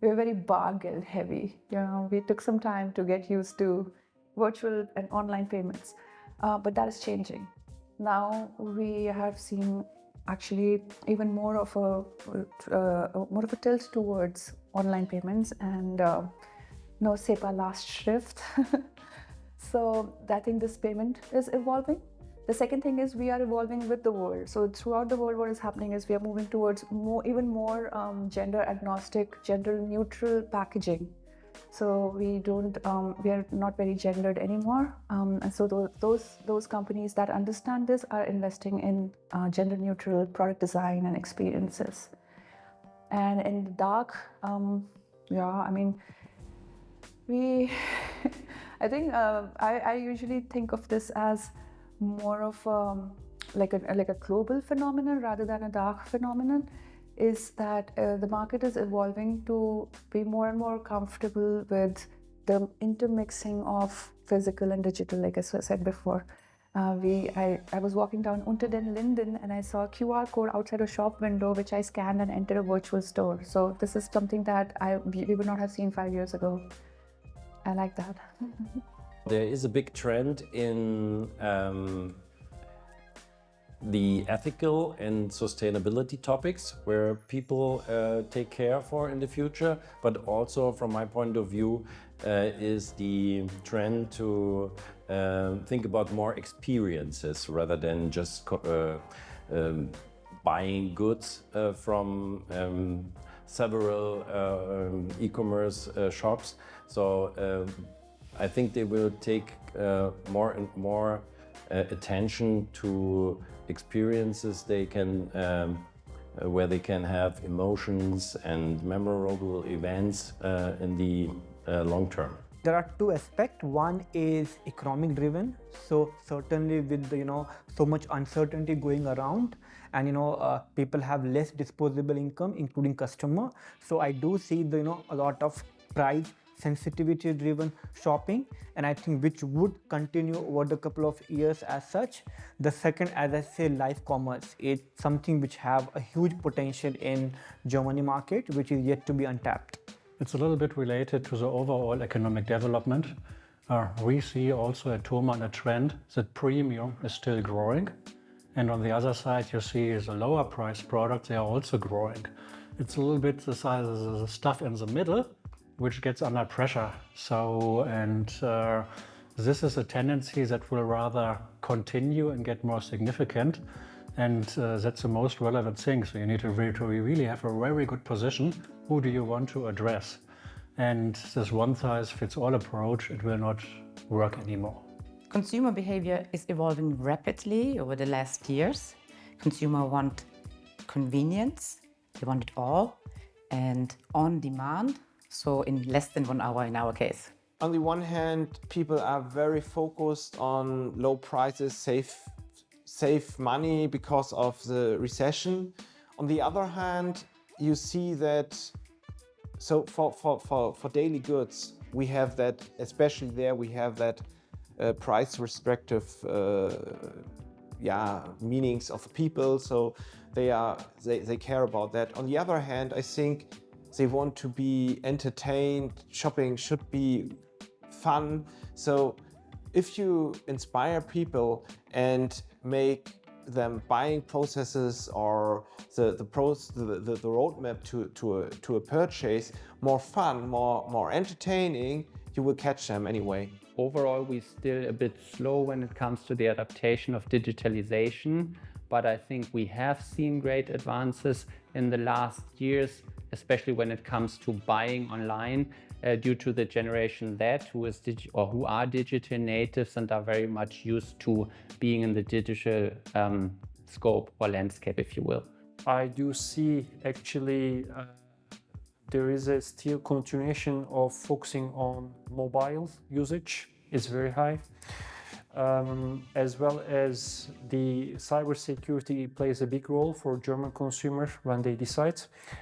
we're very bargain heavy. We took some time to get used to virtual and online payments, but that is changing. Now we have seen actually even more of a tilt towards online payments and no SEPA last shrift. So I think this payment is evolving. The second thing is we are evolving with the world. So throughout the world, what is happening is we are moving towards even more gender agnostic, gender neutral packaging. So we are not very gendered anymore. And so those companies that understand this are investing in gender neutral product design and experiences. And in the dark, we, I think I usually think of this as more of like a global phenomenon rather than a dark phenomenon. Is that the market is evolving to be more and more comfortable with the intermixing of physical and digital, like I said before. I was walking down Unter den Linden and I saw a QR code outside a shop window, which I scanned and entered a virtual store. So this is something that we would not have seen 5 years ago. I like that. There is a big trend in the ethical and sustainability topics where people take care for in the future, but also from my point of view is the trend to think about more experiences rather than just buying goods from several e-commerce shops. So I think they will take more and more attention to experiences they can where they can have emotions and memorable events in the long term. There are two aspects. One is economic driven. So certainly with so much uncertainty going around, and people have less disposable income, including customer. So I do see a lot of price sensitivity driven shopping, and I think which would continue over the couple of years as such. The second, as I say, live commerce. It's something which have a huge potential in Germany market, which is yet to be untapped. It's a little bit related to the overall economic development. We see also at Thomann a trend that premium is still growing. And on the other side, you see the lower priced products, they are also growing. It's a little bit the size of the stuff in the middle, which gets under pressure. This is a tendency that will rather continue and get more significant. And that's the most relevant thing. So you need to really have a very good position. Who do you want to address? And this one-size-fits-all approach, it will not work anymore. Consumer behavior is evolving rapidly over the last years. Consumers want convenience, they want it all, and on demand. So in less than 1 hour in our case. On the one hand, people are very focused on low prices, save money because of the recession. On the other hand, you see that, so for daily goods, we have that, especially there, we have that price restrictive meanings of people. So they care about that. On the other hand, I think they want to be entertained. Shopping should be fun. So if you inspire people and make them buying processes or the roadmap to a purchase more fun, more entertaining, you will catch them anyway. Overall, we're still a bit slow when it comes to the adaptation of digitalization, but I think we have seen great advances in the last years, especially when it comes to buying online, due to the generation Z who are digital natives and are very much used to being in the digital scope or landscape, if you will. I do see actually there is a still continuation of focusing on mobile usage. It's very high. As well as the cybersecurity plays a big role for German consumers when they decide,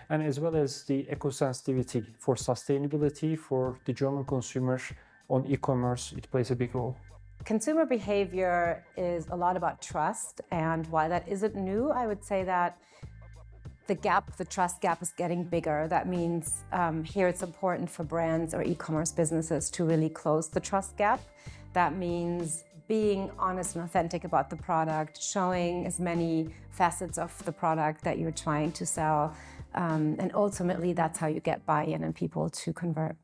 and as well as the eco-sensitivity for sustainability for the German consumers on e-commerce, it plays a big role. Consumer behavior is a lot about trust, and while that isn't new, I would say that the trust gap is getting bigger. That means here it's important for brands or e-commerce businesses to really close the trust gap. That means being honest and authentic about the product, showing as many facets of the product that you're trying to sell. And ultimately, that's how you get buy-in and people to convert.